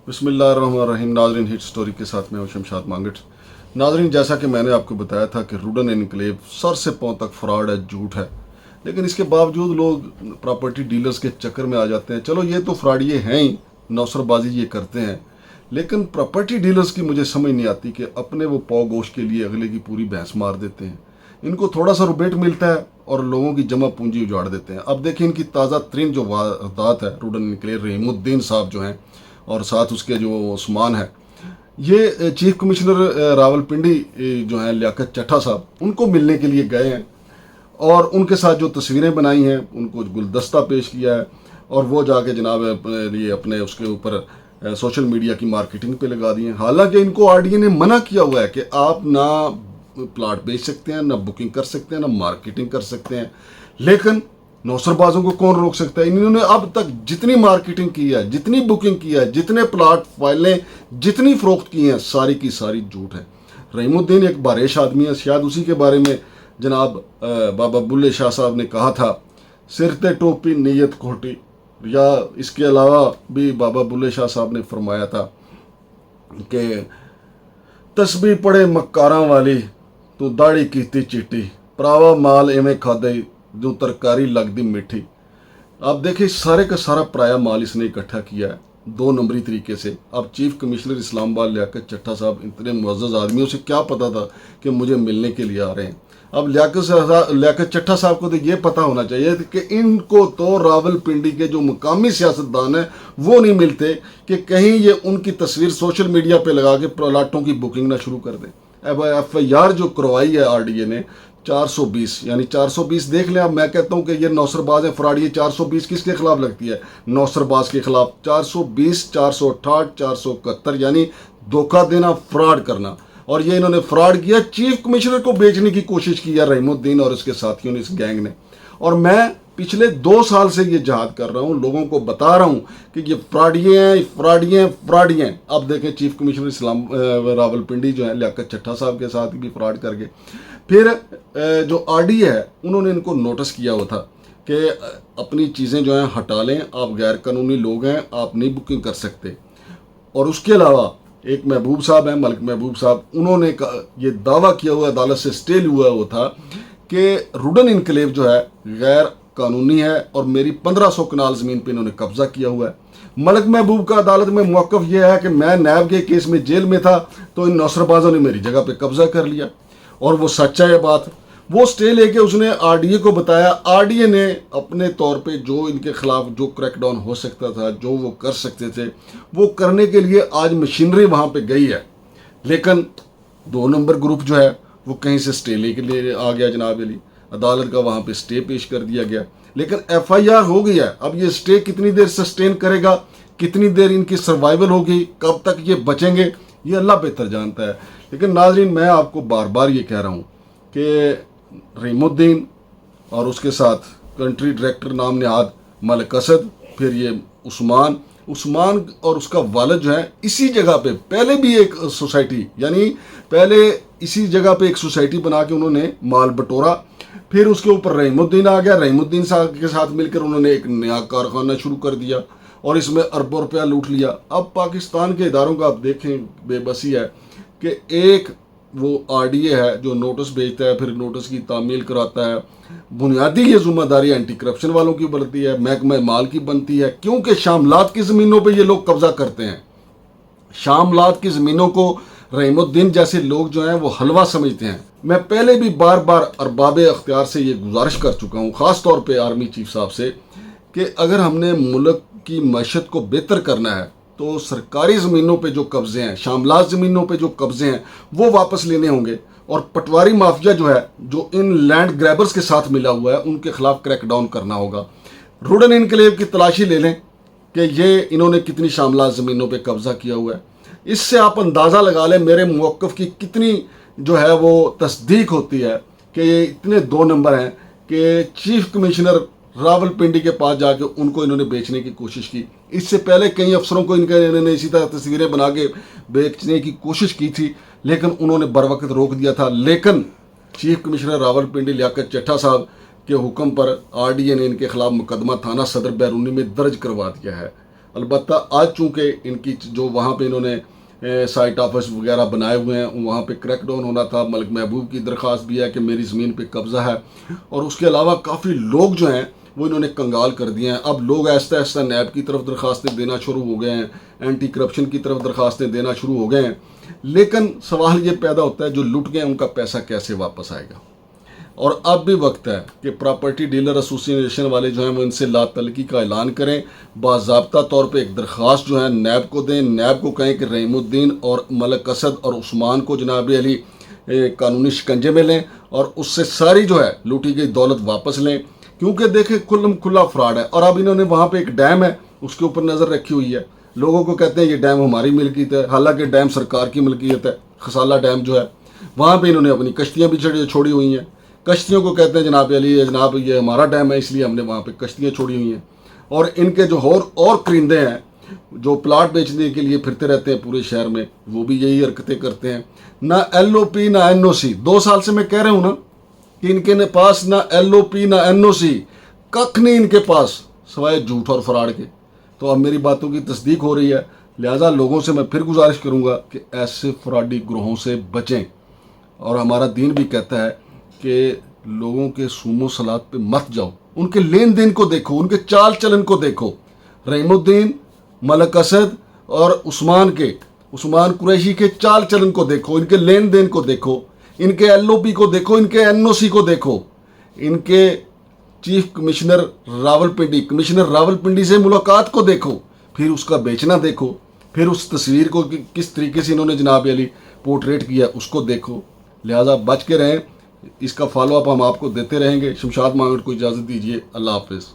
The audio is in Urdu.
بسم اللہ الرحمن الرحیم۔ ناظرین، ہٹ سٹوری کے ساتھ میں ہوں شمشاد مانگٹ۔ ناظرین، جیسا کہ میں نے آپ کو بتایا تھا کہ روڈن انکلیو سر سے پاؤں تک فراڈ ہے، جھوٹ ہے، لیکن اس کے باوجود لوگ پراپرٹی ڈیلرز کے چکر میں آ جاتے ہیں۔ چلو یہ تو فراڈیے ہیں ہی، نوسر بازی یہ کرتے ہیں، لیکن پراپرٹی ڈیلرز کی مجھے سمجھ نہیں آتی کہ اپنے وہ پاؤ گوشت کے لیے اگلے کی پوری بھینس مار دیتے ہیں۔ ان کو تھوڑا سا روبیٹ ملتا ہے اور لوگوں کی جمع پونجی اجاڑ دیتے ہیں۔ اب دیکھیں ان کی تازہ ترین جو واردات ہے، روڈن انکلیو رحیم الدین صاحب جو ہیں اور ساتھ اس کے جو عثمان ہے، یہ چیف کمشنر راول پنڈی جو ہیں لیاقت چٹھا صاحب، ان کو ملنے کے لیے گئے ہیں اور ان کے ساتھ جو تصویریں بنائی ہیں ان کو گلدستہ پیش کیا ہے اور وہ جا کے جناب اپنے اس کے اوپر سوشل میڈیا کی مارکیٹنگ پہ لگا دی ہیں۔ حالانکہ ان کو RDA نے منع کیا ہوا ہے کہ آپ نہ پلاٹ بیچ سکتے ہیں، نہ بکنگ کر سکتے ہیں، نہ مارکیٹنگ کر سکتے ہیں، لیکن نوسر بازوں کو کون روک سکتا ہے؟ انہوں نے اب تک جتنی مارکیٹنگ کی ہے، جتنی بکنگ کی ہے، جتنے پلاٹ فائلیں جتنی فروخت کی ہیں، ساری کی ساری جھوٹ ہے۔ رحیم الدین ایک باریش آدمی ہے، شاید اسی کے بارے میں جناب بابا بلے شاہ صاحب نے کہا تھا، سر تے ٹوپی نیت کھوٹی، یا اس کے علاوہ بھی بابا بلے شاہ صاحب نے فرمایا تھا کہ تسبیح پڑے مکاراں والی تو داڑھی کیتی چیٹی، پراوا مال ایویں کھادے جو ترکاری لگ دی میٹھی۔ آپ دیکھیں سارے کا سارا پرایا مال اس نے اکٹھا کیا ہے 2 نمبری طریقے سے۔ اب چیف کمشنر اسلام آباد لیاقت چٹھا صاحب اتنے معزز آدمیوں سے کیا پتا تھا کہ مجھے ملنے کے لیے آ رہے ہیں؟ اب لیاقت چٹھا صاحب کو تو یہ پتا ہونا چاہیے کہ ان کو تو راول پنڈی کے جو مقامی سیاستدان ہیں وہ نہیں ملتے کہ کہیں یہ ان کی تصویر سوشل میڈیا پہ لگا کے پلاٹوں کی بکنگ نہ شروع کر دیں۔ اب FIR جو کروائی ہے RDA نے 420، یعنی 420 دیکھ لیں۔ اب میں کہتا ہوں کہ یہ نوسر باز ہیں، فراڈ۔ یہ 420 کس کے خلاف لگتی ہے؟ نوسر باز کے خلاف۔ 420، 468، 471، یعنی دھوکہ دینا، فراڈ کرنا۔ اور یہ انہوں نے فراڈ کیا، چیف کمشنر کو بیچنے کی کوشش کی ہے رحیم الدین اور اس کے ساتھیوں نے، اس گینگ نے۔ اور میں پچھلے 2 سال سے یہ جہاد کر رہا ہوں، لوگوں کو بتا رہا ہوں کہ یہ فراڈیے ہیں، فراڈیے ہیں، فراڈیے ہیں۔ اب دیکھیں چیف کمشنر اسلام راول پنڈی جو ہیں لیاقت چٹھا صاحب کے ساتھ بھی فراڈ کر کے، پھر جو RDA ہے انہوں نے ان کو نوٹس کیا ہوا تھا کہ اپنی چیزیں جو ہیں ہٹا لیں، آپ غیر قانونی لوگ ہیں، آپ نہیں بکنگ کر سکتے۔ اور اس کے علاوہ ایک محبوب صاحب ہیں، ملک محبوب صاحب، انہوں نے یہ دعویٰ کیا ہوا عدالت سے اسٹے ہوا وہ تھا کہ روڈن انکلیو جو ہے غیر قانونی ہے اور میری 1500 کنال زمین پہ انہوں نے قبضہ کیا ہوا ہے۔ ملک محبوب کا عدالت میں موقف یہ ہے کہ میں نیب کے کیس میں جیل میں تھا تو ان نوسر بازوں نے میری جگہ پہ قبضہ کر لیا، اور وہ سچا ہے بات۔ وہ سٹے لے کے اس نے RDA کو بتایا، RDA نے اپنے طور پہ جو ان کے خلاف جو کریک ڈاؤن ہو سکتا تھا، جو وہ کر سکتے تھے، وہ کرنے کے لیے آج مشینری وہاں پہ گئی ہے، لیکن 2 نمبر گروپ جو ہے وہ کہیں سے سٹے لے کے لیے آ گیا جناب علی، عدالت کا وہاں پہ سٹے پیش کر دیا گیا، لیکن FIR ہو گئی ہے۔ اب یہ سٹے کتنی دیر سسٹین کرے گا، کتنی دیر ان کی سروائیول ہوگی، کب تک یہ بچیں گے، یہ اللہ بہتر جانتا ہے۔ لیکن ناظرین، میں آپ کو بار بار یہ کہہ رہا ہوں کہ رحیم الدین اور اس کے ساتھ کنٹری ڈائریکٹر نام نہاد ملک اسد، پھر یہ عثمان اور اس کا والد جو ہے، اسی جگہ پہ پہلے بھی ایک سوسائٹی، یعنی پہلے اسی جگہ پہ ایک سوسائٹی بنا کے انہوں نے مال بٹورا، پھر اس کے اوپر رحیم الدین آ گیا، رحیم الدین صاحب کے ساتھ مل کر انہوں نے ایک نیا کارخانہ شروع کر دیا اور اس میں اربوں روپیہ لوٹ لیا۔ اب پاکستان کے اداروں کا آپ دیکھیں بے بسی ہے کہ ایک وہ RDA ہے جو نوٹس بھیجتا ہے، پھر نوٹس کی تعمیل کراتا ہے۔ بنیادی یہ ذمہ داری اینٹی کرپشن والوں کی بنتی ہے، محکمہ مال کی بنتی ہے، کیونکہ شاملات کی زمینوں پہ یہ لوگ قبضہ کرتے ہیں۔ شاملات کی زمینوں کو رحیم الدین جیسے لوگ جو ہیں وہ حلوہ سمجھتے ہیں۔ میں پہلے بھی بار بار ارباب اختیار سے یہ گزارش کر چکا ہوں، خاص طور پہ آرمی چیف صاحب سے، کہ اگر ہم نے ملک کی معیشت کو بہتر کرنا ہے تو سرکاری زمینوں پہ جو قبضے ہیں، شاملات زمینوں پہ جو قبضے ہیں، وہ واپس لینے ہوں گے، اور پٹواری مافیا جو ہے، جو ان لینڈ گریبرز کے ساتھ ملا ہوا ہے، ان کے خلاف کریک ڈاؤن کرنا ہوگا۔ روڈن انکلیو کی تلاشی لے لیں کہ یہ انہوں نے کتنی شاملات زمینوں پہ قبضہ کیا ہوا ہے، اس سے آپ اندازہ لگا لیں میرے موقف کی کتنی جو ہے وہ تصدیق ہوتی ہے کہ یہ اتنے 2 نمبر ہیں کہ چیف کمشنر راول پنڈی کے پاس جا کے ان کو انہوں نے بیچنے کی کوشش کی۔ اس سے پہلے کئی افسروں کو انہوں نے اسی طرح تصویریں بنا کے بیچنے کی کوشش کی تھی، لیکن انہوں نے بر وقت روک دیا تھا۔ لیکن چیف کمشنر راول پنڈی لیاقت چٹھا صاحب کے حکم پر RDA نے ان کے خلاف مقدمہ تھانہ صدر بیرونی میں درج کروا دیا ہے، البتہ آج چونکہ ان کی جو وہاں پہ انہوں نے سائٹ آفس وغیرہ بنائے ہوئے ہیں، وہاں پہ کریک ڈاؤن ہونا تھا، ملک محبوب کی درخواست بھی ہے کہ میری زمین پہ قبضہ ہے، اور اس کے علاوہ کافی لوگ جو ہیں وہ انہوں نے کنگال کر دیے ہیں۔ اب لوگ آہستہ آہستہ نیب کی طرف درخواستیں دینا شروع ہو گئے ہیں، اینٹی کرپشن کی طرف درخواستیں دینا شروع ہو گئے ہیں، لیکن سوال یہ پیدا ہوتا ہے جو لٹ گئے ان کا پیسہ کیسے واپس آئے گا؟ اور اب بھی وقت ہے کہ پراپرٹی ڈیلر ایسوسی ایشن والے جو ہیں وہ ان سے لا تعلقی کا اعلان کریں، باضابطہ طور پہ ایک درخواست جو ہے نیب کو دیں، نیب کو کہیں کہ رحیم الدین اور ملک اسد اور عثمان کو جناب علی قانونی شکنجے میں لیں اور اس سے ساری جو ہے لوٹی گئی دولت واپس لیں، کیونکہ دیکھیں کھلا فراڈ ہے۔ اور اب انہوں نے وہاں پہ ایک ڈیم ہے اس کے اوپر نظر رکھی ہوئی ہے، لوگوں کو کہتے ہیں یہ ڈیم ہماری ملکیت ہے، حالانکہ ڈیم سرکار کی ملکیت ہے۔ خسالہ ڈیم جو ہے وہاں پہ انہوں نے اپنی کشتیاں بھی چھوڑی ہوئی ہیں، کشتیوں کو کہتے ہیں جناب علی جناب یہ ہمارا ڈیم ہے اس لیے ہم نے وہاں پہ کشتیاں چھوڑی ہوئی ہیں۔ اور ان کے جو اور کرندے ہیں جو پلاٹ بیچنے کے لیے پھرتے رہتے ہیں پورے شہر میں، وہ بھی یہی حرکتیں کرتے ہیں۔ نہ ایل او پی نہ این او سی، 2 سال سے میں کہہ رہا ہوں نا کہ ان کے پاس نہ ایل او پی نہ این او سی، ککھ نہیں ان کے پاس سوائے جھوٹ اور فراڈ کے۔ تو اب میری باتوں کی تصدیق ہو رہی ہے، لہٰذا لوگوں سے میں پھر گزارش کروں گا کہ ایسے فراڈی گروہوں سے بچیں۔ اور ہمارا دین بھی کہتا ہے کہ لوگوں کے سوم و صلات پہ مت جاؤ، ان کے لین دین کو دیکھو، ان کے چال چلن کو دیکھو۔ رحیم الدین، ملک اسد اور عثمان قریشی کے چال چلن کو دیکھو، ان کے لین دین کو دیکھو، ان کے ایل او پی کو دیکھو، ان کے این او سی کو دیکھو، ان کے چیف کمشنر راولپنڈی سے ملاقات کو دیکھو، پھر اس کا بیچنا دیکھو، پھر اس تصویر کو کس طریقے سے انہوں نے جناب علی پورٹریٹ کیا اس کو دیکھو۔ لہٰذا بچ کے رہیں، اس کا فالو اپ ہم آپ کو دیتے رہیں گے۔ شمشاد مانگٹ کو اجازت دیجیے، اللہ حافظ۔